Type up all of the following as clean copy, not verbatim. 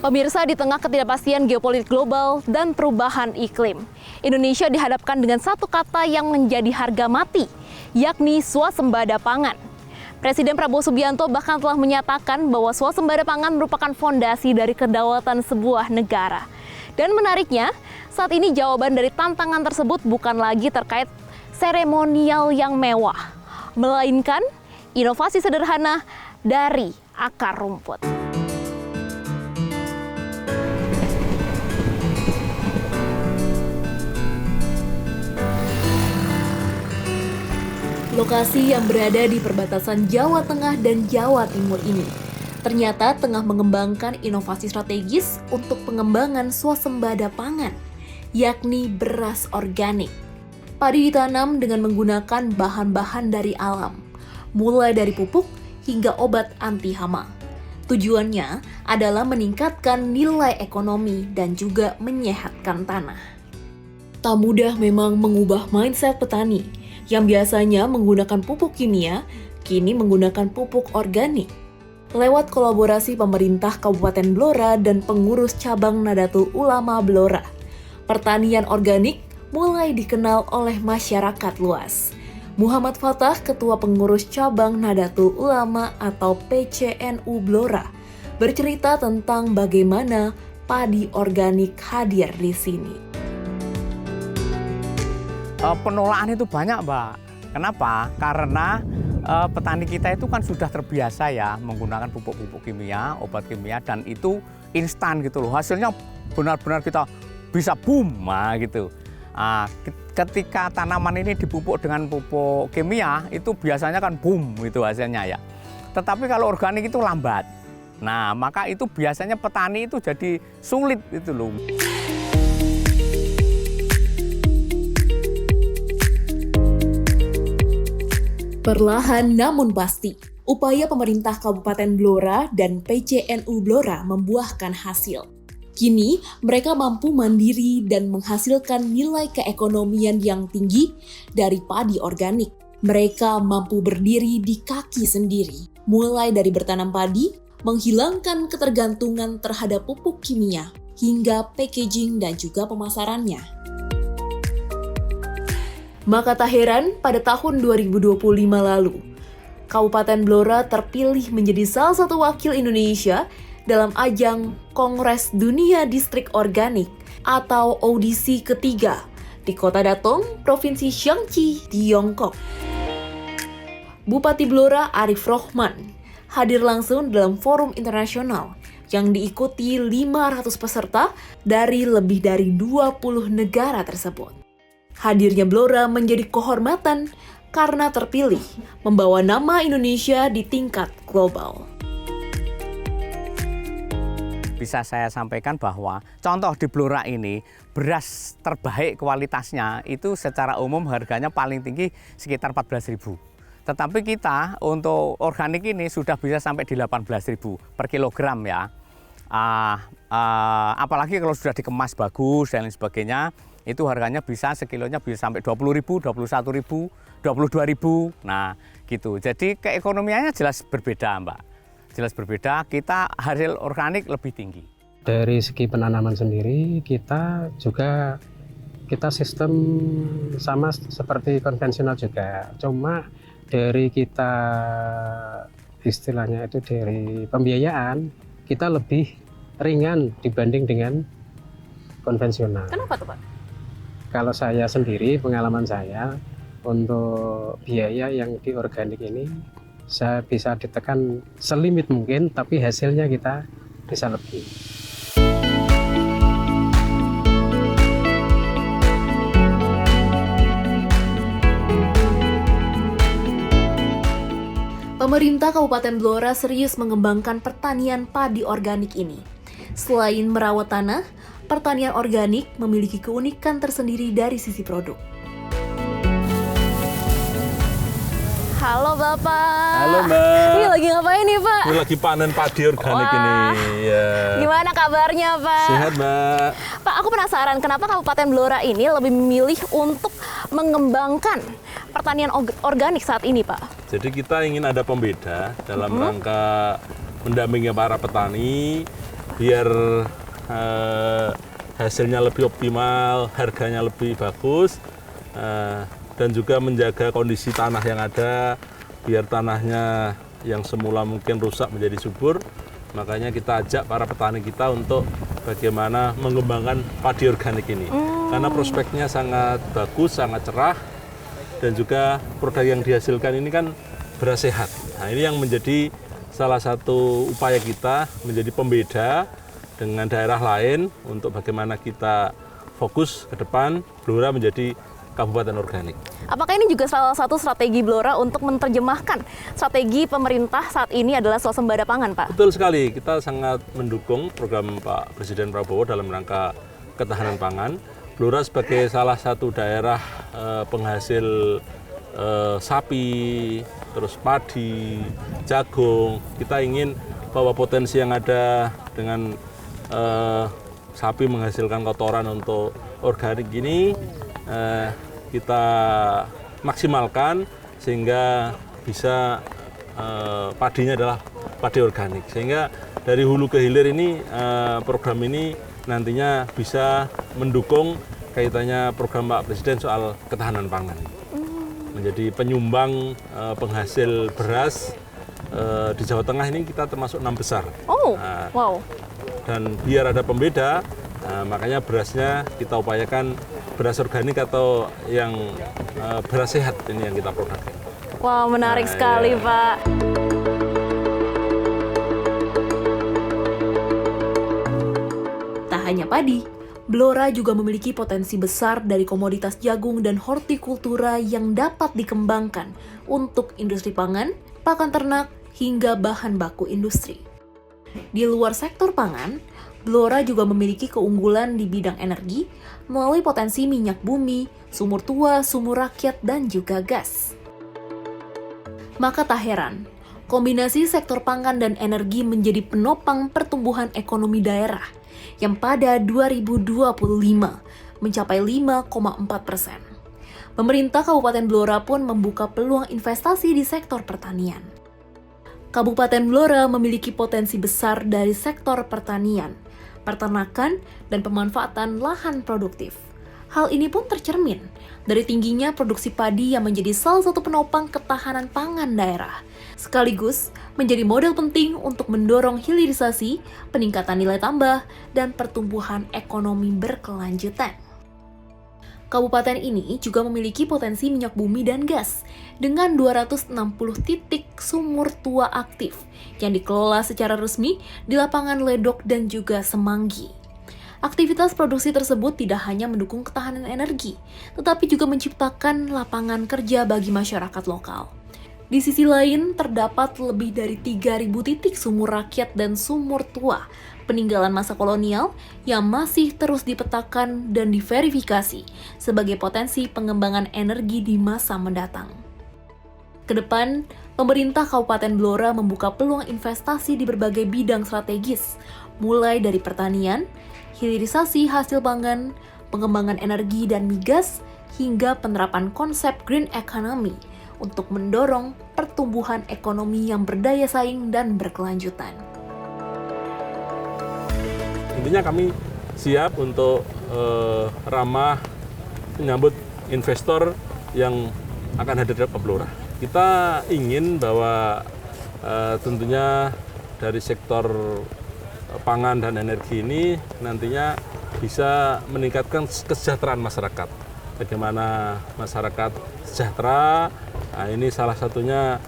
Pemirsa, di tengah ketidakpastian geopolitik global dan perubahan iklim, Indonesia dihadapkan dengan satu kata yang menjadi harga mati, yakni swasembada pangan. Presiden Prabowo Subianto bahkan telah menyatakan bahwa swasembada pangan merupakan fondasi dari kedaulatan sebuah negara. Dan menariknya, saat ini jawaban dari tantangan tersebut bukan lagi terkait seremonial yang mewah, melainkan inovasi sederhana dari akar rumput. Lokasi yang berada di perbatasan Jawa Tengah dan Jawa Timur ini ternyata tengah mengembangkan inovasi strategis untuk pengembangan swasembada pangan, yakni beras organik. Padi ditanam dengan menggunakan bahan-bahan dari alam, mulai dari pupuk hingga obat anti hama. Tujuannya adalah meningkatkan nilai ekonomi dan juga menyehatkan tanah. Tak mudah memang mengubah mindset petani yang biasanya menggunakan pupuk kimia, kini menggunakan pupuk organik. Lewat kolaborasi pemerintah Kabupaten Blora dan pengurus cabang Nahdlatul Ulama Blora, pertanian organik mulai dikenal oleh masyarakat luas. Muhammad Fattah, Ketua Pengurus Cabang Nahdlatul Ulama atau PCNU Blora, bercerita tentang bagaimana padi organik hadir di sini. Penolakan itu banyak, Mbak. Kenapa? Karena petani kita itu kan sudah terbiasa ya menggunakan pupuk-pupuk kimia, obat kimia, dan itu instan gitu loh. Hasilnya benar-benar kita bisa boom, gitu. Ketika tanaman ini dipupuk dengan pupuk kimia, itu biasanya kan boom itu hasilnya ya. Tetapi kalau organik itu lambat. Nah, maka itu biasanya petani itu jadi sulit itu loh. Perlahan namun pasti, upaya pemerintah Kabupaten Blora dan PCNU Blora membuahkan hasil. Kini, mereka mampu mandiri dan menghasilkan nilai keekonomian yang tinggi dari padi organik. Mereka mampu berdiri di kaki sendiri, mulai dari bertanam padi, menghilangkan ketergantungan terhadap pupuk kimia, hingga packaging dan juga pemasarannya. Maka tak heran pada tahun 2025 lalu, Kabupaten Blora terpilih menjadi salah satu wakil Indonesia dalam ajang Kongres Dunia Distrik Organik atau audisi ketiga di Kota Datong, Provinsi Shaanxi, Tiongkok. Bupati Blora Arif Rohman hadir langsung dalam forum internasional yang diikuti 500 peserta dari lebih dari 20 negara tersebut. Hadirnya Blora menjadi kehormatan karena terpilih membawa nama Indonesia di tingkat global. Bisa saya sampaikan bahwa contoh di Blora ini, beras terbaik kualitasnya itu secara umum harganya paling tinggi sekitar 14.000. Tetapi kita untuk organik ini sudah bisa sampai di 18.000 per kilogram ya. Apalagi kalau sudah dikemas bagus dan lain sebagainya, itu harganya bisa sekilonya bisa sampai 20.000, 21.000, 22.000. Nah, gitu. Jadi keekonomiannya jelas berbeda, Mbak. Jelas berbeda, kita hasil organik lebih tinggi. Dari segi penanaman sendiri, kita sistem sama seperti konvensional juga. Cuma dari kita istilahnya itu dari pembiayaan, kita lebih ringan dibanding dengan konvensional. Kenapa tuh, Pak? Kalau saya sendiri, pengalaman saya untuk biaya yang di organik ini, saya bisa ditekan selimit mungkin, tapi hasilnya kita bisa lebih. Pemerintah Kabupaten Blora serius mengembangkan pertanian padi organik ini. Selain merawat tanah, pertanian organik memiliki keunikan tersendiri dari sisi produk. Halo Bapak. Halo Mbak. Ini lagi ngapain nih Pak? Ini lagi panen padi organik ini. Ya. Gimana kabarnya Pak? Sehat Mbak. Pak, aku penasaran kenapa Kabupaten Blora ini lebih memilih untuk mengembangkan pertanian organik saat ini Pak? Jadi kita ingin ada pembeda dalam rangka mendampingi para petani biar hasilnya lebih optimal, harganya lebih bagus, dan juga menjaga kondisi tanah yang ada, biar tanahnya yang semula mungkin rusak menjadi subur. Makanya kita ajak para petani kita untuk bagaimana mengembangkan padi organik ini. Karena prospeknya sangat bagus, sangat cerah, dan juga produk yang dihasilkan ini kan beras sehat. Nah, ini yang menjadi salah satu upaya kita menjadi pembeda dengan daerah lain untuk bagaimana kita fokus ke depan Blora menjadi kabupaten organik. Apakah ini juga salah satu strategi Blora untuk menerjemahkan strategi pemerintah saat ini adalah swasembada pangan, Pak? Betul sekali, kita sangat mendukung program Pak Presiden Prabowo dalam rangka ketahanan pangan. Blora sebagai salah satu daerah penghasil sapi, terus padi, jagung, kita ingin bahwa potensi yang ada dengan sapi menghasilkan kotoran untuk organik ini kita maksimalkan sehingga bisa padinya adalah padi organik, sehingga dari hulu ke hilir ini program ini nantinya bisa mendukung kaitannya program Pak Presiden soal ketahanan pangan, menjadi penyumbang penghasil beras di Jawa Tengah ini kita termasuk 6 besar. Wow. Dan biar ada pembeda, makanya berasnya kita upayakan beras organik atau yang beras sehat ini yang kita produkkan. Wow, menarik sekali, ya. Pak. Tak hanya padi, Blora juga memiliki potensi besar dari komoditas jagung dan hortikultura yang dapat dikembangkan untuk industri pangan, pakan ternak, hingga bahan baku industri. Di luar sektor pangan, Blora juga memiliki keunggulan di bidang energi melalui potensi minyak bumi, sumur tua, sumur rakyat, dan juga gas. Maka tak heran, kombinasi sektor pangan dan energi menjadi penopang pertumbuhan ekonomi daerah yang pada 2025 mencapai 5,4%. Pemerintah Kabupaten Blora pun membuka peluang investasi di sektor pertanian. Kabupaten Blora memiliki potensi besar dari sektor pertanian, peternakan, dan pemanfaatan lahan produktif. Hal ini pun tercermin dari tingginya produksi padi yang menjadi salah satu penopang ketahanan pangan daerah, sekaligus menjadi modal penting untuk mendorong hilirisasi, peningkatan nilai tambah, dan pertumbuhan ekonomi berkelanjutan. Kabupaten ini juga memiliki potensi minyak bumi dan gas dengan 260 titik sumur tua aktif yang dikelola secara resmi di lapangan Ledok dan juga Semanggi. Aktivitas produksi tersebut tidak hanya mendukung ketahanan energi, tetapi juga menciptakan lapangan kerja bagi masyarakat lokal. Di sisi lain, terdapat lebih dari 3.000 titik sumur rakyat dan sumur tua peninggalan masa kolonial yang masih terus dipetakan dan diverifikasi sebagai potensi pengembangan energi di masa mendatang. Kedepan, pemerintah Kabupaten Blora membuka peluang investasi di berbagai bidang strategis, mulai dari pertanian, hilirisasi hasil pangan, pengembangan energi dan migas, hingga penerapan konsep green economy untuk mendorong pertumbuhan ekonomi yang berdaya saing dan berkelanjutan. Intinya kami siap untuk ramah menyambut investor yang akan hadir di Blora. Kita ingin bahwa tentunya dari sektor pangan dan energi ini nantinya bisa meningkatkan kesejahteraan masyarakat. Bagaimana masyarakat sejahtera, nah ini salah satunya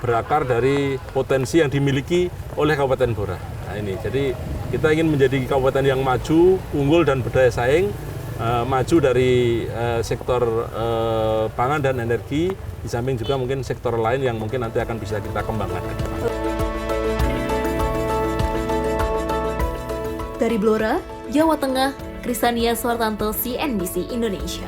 berakar dari potensi yang dimiliki oleh Kabupaten Blora. Nah ini, jadi kita ingin menjadi kabupaten yang maju, unggul dan berdaya saing, maju dari sektor pangan dan energi, di samping juga mungkin sektor lain yang mungkin nanti akan bisa kita kembangkan. Dari Blora, Jawa Tengah, Krisania Suartanto, CNBC Indonesia.